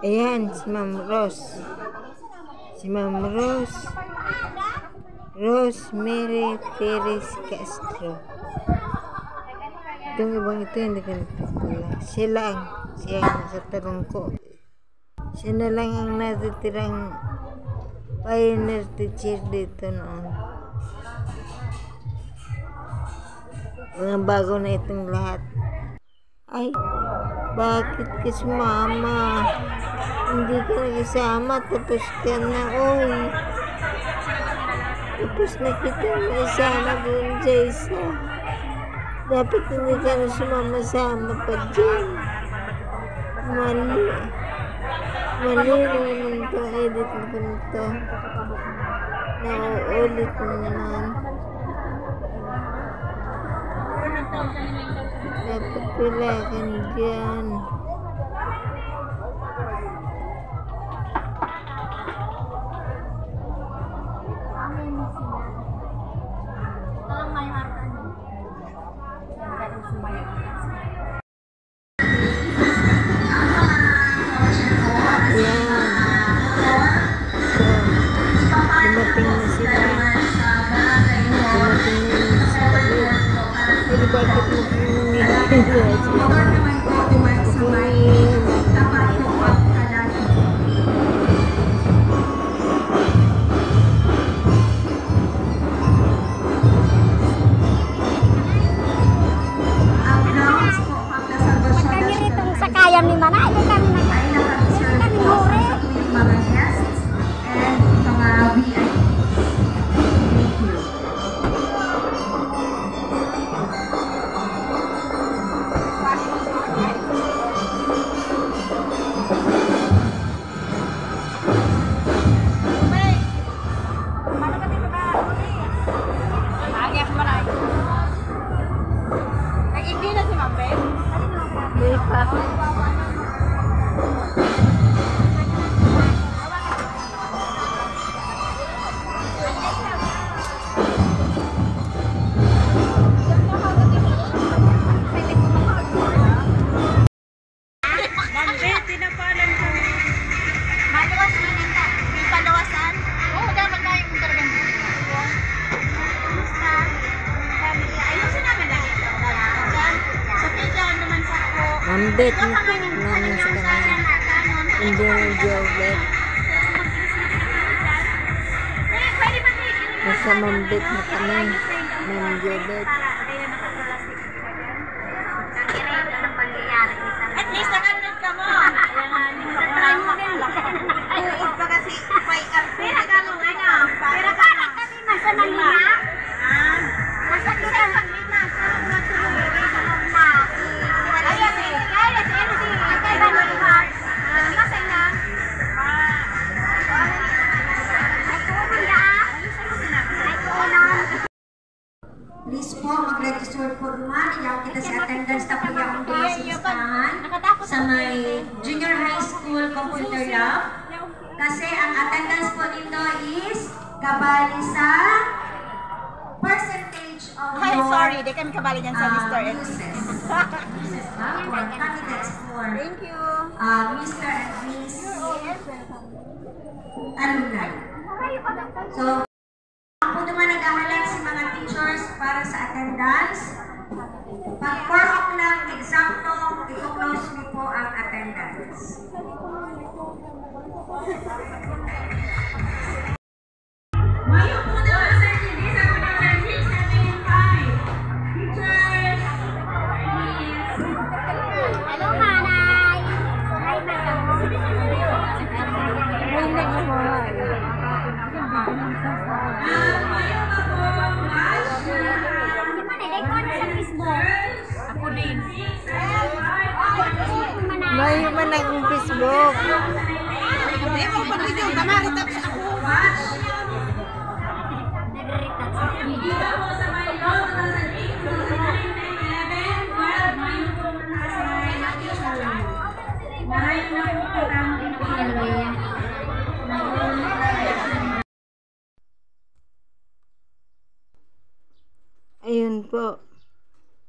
Ayan, si Ma'am Rose. Si Ma'am Rose. Rosemary Perez Castro. Itong ibang ito hindi ka nagpapala. Siya lang. Siya ang nasa tarong ko. Siya na lang ang natitirang pioneer teacher dito noon. Mga bago na itong lahat. Ay, bakit ka sumama? Hindi ka nagsama, tapos ka na, oy. Tapos na kita nagsama doon sa isa. Dapat hindi ka na sumama-sama pa dyan. Mali. Mali naman itong edit na ganito. Nauulit naman. Dapat pala ka dyan. Dumating na sila. Dumating na yung salit. Pero bakit mo Mambet namin sa kanya. Hindi na jobet. Nasa mambet na kami. Mambet. At least nakanood ka mo. Uod pa kasi pera ka mo nga. Pera ka kami masa nanina. Masa kita nanina. Please po, mag-register forma. Iyaw kita sa attendance na po yung dumasistahan sa may junior high school computer lab. Kasi ang attendance po nito is kabali sa percentage of your sorry, di kami kabali dyan sa Mr. and uses. Uses ba? Or candidates for Thank you. Mr. and Miss alumni. So, po naman nag-ahalan si mga teachers para sa attendance. Pag 4 o'clock, eksakto, i-close niyo po ang attendance. Mayo po naman sa hindi sa pinag 675. Teachers, hello, Manay. Hi, Ako din. May man ang Facebook. Hindi mo pag-video. Tamaritap sa ako. Ayun po.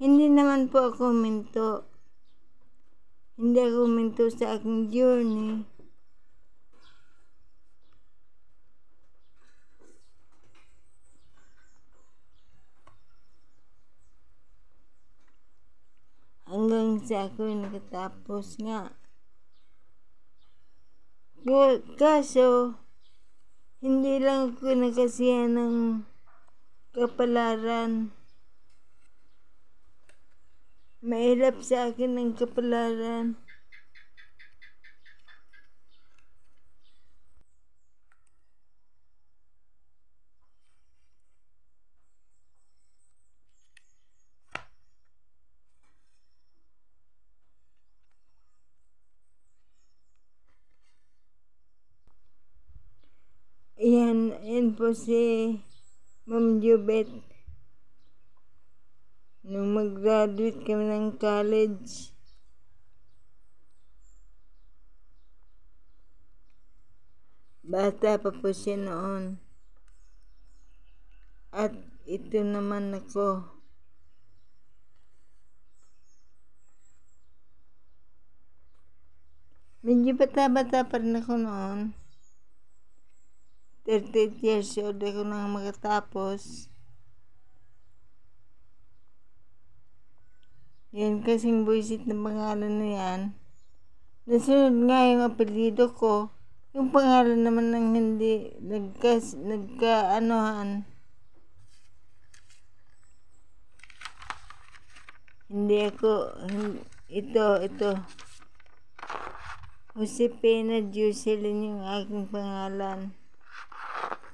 Hindi naman po ako huminto. Hindi ako huminto sa aking journey. Hanggang sa ako nakatapos nga. Kaso, hindi lang ako nakasiyan ng kapalaran. Mahirap sa akin ang kapalaran. Yan po si Ma'am Jubet. Nung mag-graduate kami ng college, bata pa po siya noon. At ito naman ako. Medyo bata-bata pa rin ako noon. 38 years old ako nang makatapos. Yan kasing buisit na pangalan na yan. Nasunod nga yung apelido ko. Yung pangalan naman ng hindi nagka-anohan. Hindi ako, ito. Josepina Jocelyn yung aking pangalan.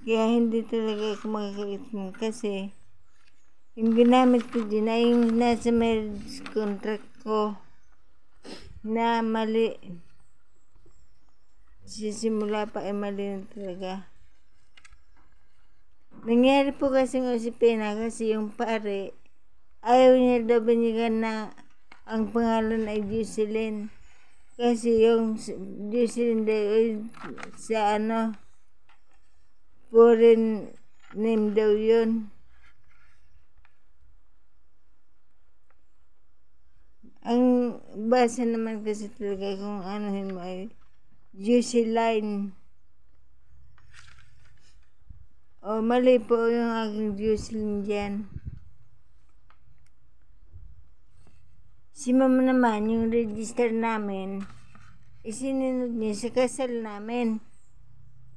Kaya hindi talaga ako makakaitim kasi yung ginamit ko din ay yung nasa marriage contract ko na mali. Sisimula pa ay mali na talaga. Nangyari po kasing Josepina kasi yung pare ayaw niya daw binigyan na ang pangalan ay Jocelyn. Kasi yung Jocelyn daw sa foreign name daw yun. Ang basa naman kasi talaga kung anuhin mo ay Jocelyn. O mali po yung aking Jocelyn dyan. Si mama naman, yung register namin, isinunod niya sa kasal namin.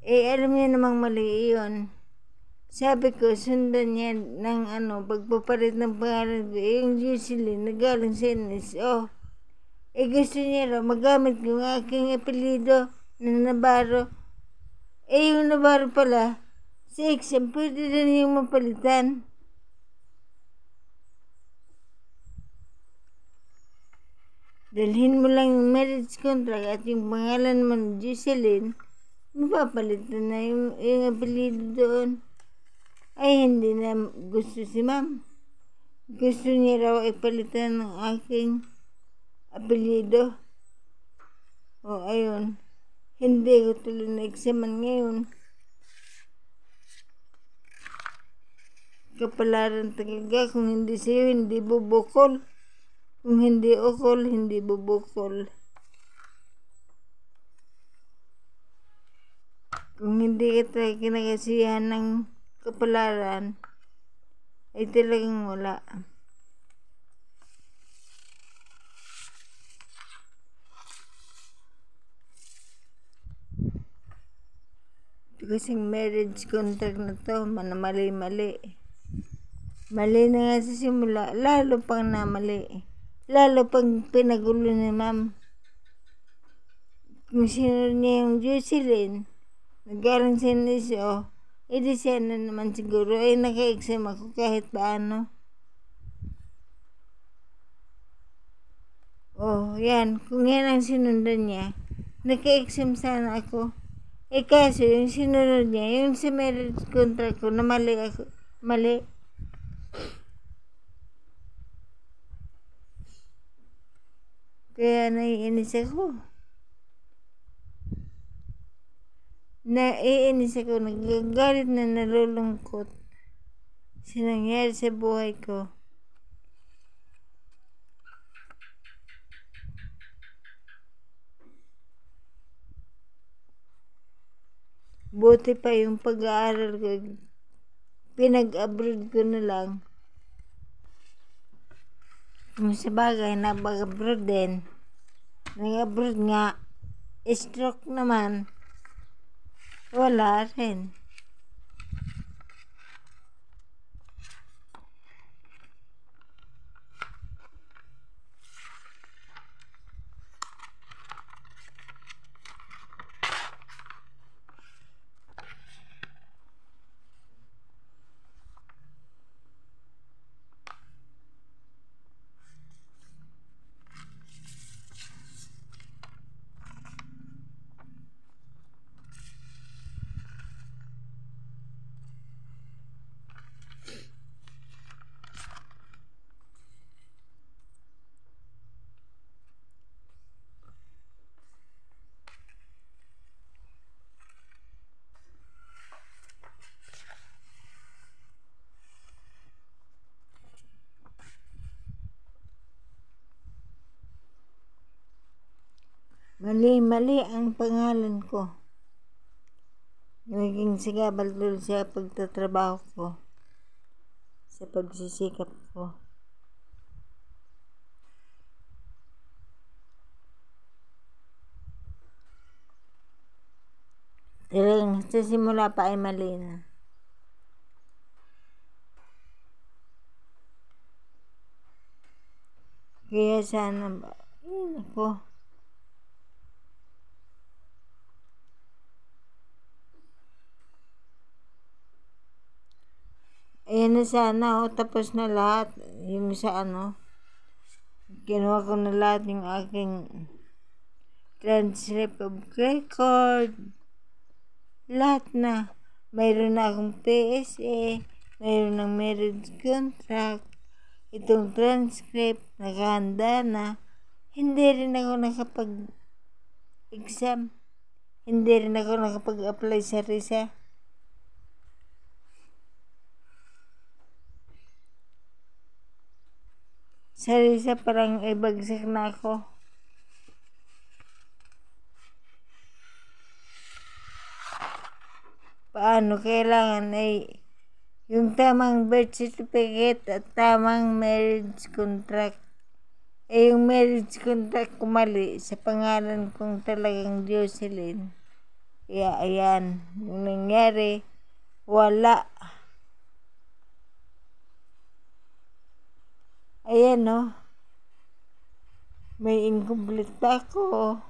Alam niya namang mali yun. Sabi ko, sundan niya ng pagpapalit ng pangalan ko. Yung Jocelyn, nagaling sa NSO. Gusto niya raw magamit ko ang aking apelido na Navarro. Yung Navarro pala, sa exam, pwede rin yung mapalitan. Dalhin mo lang yung marriage contract at yung pangalan mo ng Jocelyn, mapapalitan na yung apelido doon. Ay, hindi na gusto si ma'am. Gusto niya raw ipalitan ng aking apelido. O, ayun. Hindi ko tuloy na-examan ngayon. Kapalaran talaga. Kung hindi sa'yo, hindi bubukol. Kung hindi ukol, hindi bubukol. Kung hindi ka talaga kinakasiyahan ng kapalaran, ay talagang wala. Ito kasing marriage contract na to, mali-mali. Mali na nga sa simula, lalo pang namali. Lalo pang pinagulo ni ma'am. Kung sino niya yung Jocelyn, nagaling sa NSO, di siya na naman siguro ay naka-exam ako kahit paano. Yan. Kung yan ang sinundan niya, naka-exam sana ako. Kaso yung sinunod niya, yung sa marriage contract ko na mali ako. Mali. Kaya naiinis ako. Nagagalit na nalulungkot sa nangyari sa buhay ko. Buti pa yung pag-aaral ko, pinag-abroad ko na lang. Kung sa bagay, nabag-abroad din. Nag-abroad nga, stroke naman, wala rin. Mali ang pangalan ko. Naging sigabal tuloy sa pagtatrabaho ko, sa pagsisikap ko. Pero sa simula pa ay mali na. Kaya sana ba? Ako. Ayan na sana, tapos na lahat. Yung sa kinuha ko na lahat yung aking transcript of record. Lahat na. Mayroon na akong PSA, mayroon ng marriage contract, itong transcript, nakahanda na. Hindi rin ako nakapag-exam. Hindi rin ako nakapag-apply sa RISA. Sa RISA parang ibagsak na ako. Paano kailangan ay yung tamang birth certificate at tamang marriage contract. Yung marriage contract ko mali sa pangalan kong talagang Jocelyn. Kaya ayan, yung nangyari, wala. Ayan may incomplete pa ako.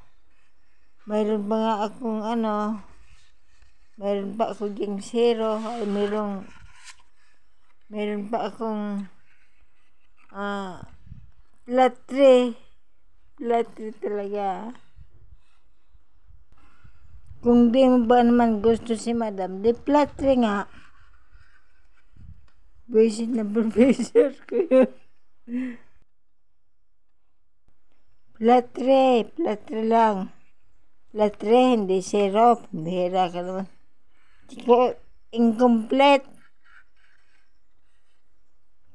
Mayroon pa nga akong mayroon pa ako diyang 0, ay mayroon pa akong flat 3 talaga. Kung di mo ba naman gusto si madam, di flat 3 nga. Visit na professor ko yun. Flat 3 lang. Flat 3, hindi 0. Bihira ka naman. Incomplete.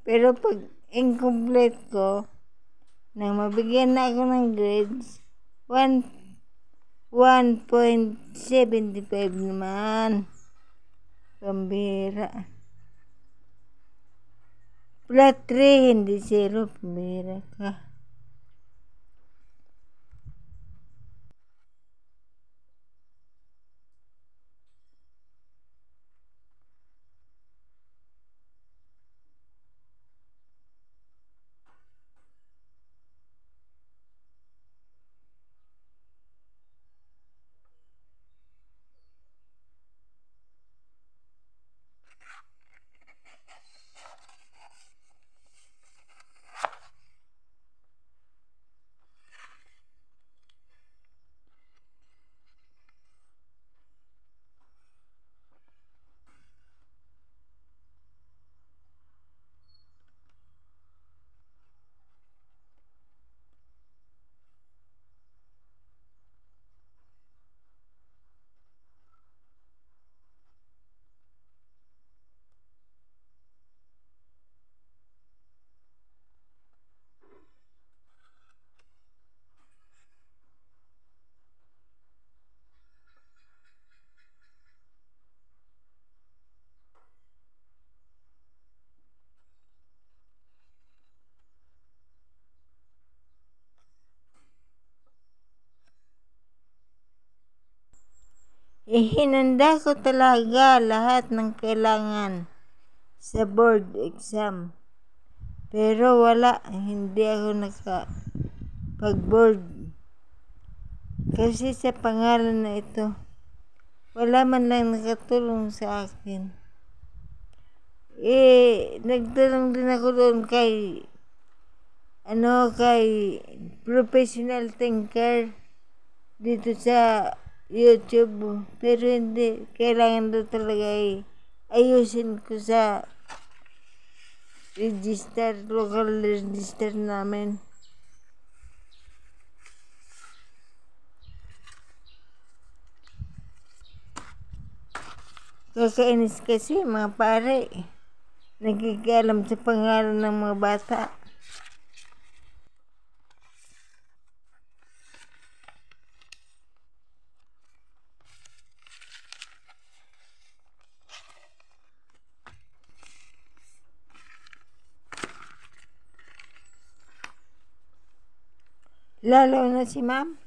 Pero pag incomplete ko, nang mabigyan na ako ng grades, 1.75 naman. Pambihira. Flat 3, hindi 0. Pambihira ka. Hinanda ko talaga lahat ng kailangan sa board exam. Pero wala, hindi ako nakapag-board. Kasi sa pangalan na ito, wala man lang nakatulong sa akin. Nagtanong din ako doon kay professional thinker dito sa YouTube. Pero hindi, kailangan daw talaga ayusin ko sa local register namin. Kakainis kasi mga pare, nagkikialam sa pangalan ng mga bata. Lalo na si ma'am.